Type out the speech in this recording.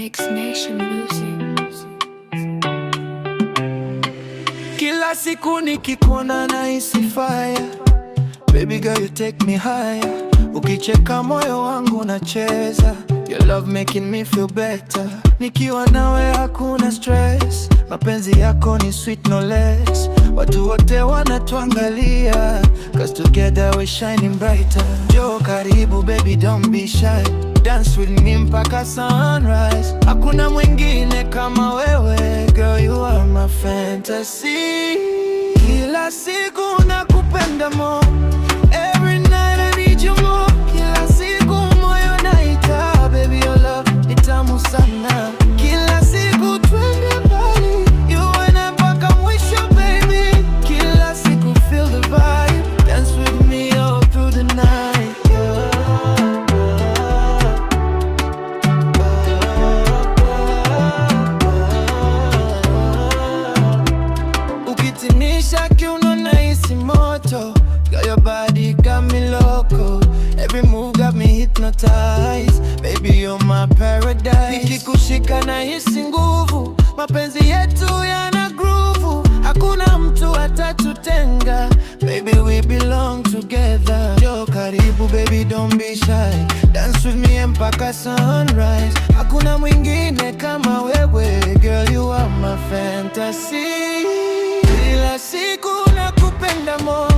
Mix Nation Music. Kila siku nikikuona nahisi fire. Baby girl you take me higher. Ukicheka moyo wangu unacheza. Your love making me feel better. Nikiwa nawe hakuna stress. Mapenzi yako ni sweet no less. Watu wote wanatuangalia, cause together we're shining brighter. Njoo karibu baby, don't be shy. Dance with me mpaka sunrise. Hakuna mwingine kama wewe, girl you are my fantasy. Kila siku nakupenda more. Every night I need you more. Kila siku moyo naita, baby your love ni tamu sana. Kila siku twende mbali, you and I mpaka mwisho baby. Kila siku feel the vibe, dance with me all through the night. Ukitinisha kiuno nahisi moto. Girl, your body got me loco. Every move got me hypnotized. Baby, you're my paradise. Nikikushika nahisi nguvu. Mapenzi yetu yana groove. Hakuna mtu atatutenga. Baby, we belong together. Njoo karibu baby, don't be shy. Dance with me mpaka sunrise. Hakuna mwingine kama wewe. Girl, you are my fantasy. Kila siku nakupenda more.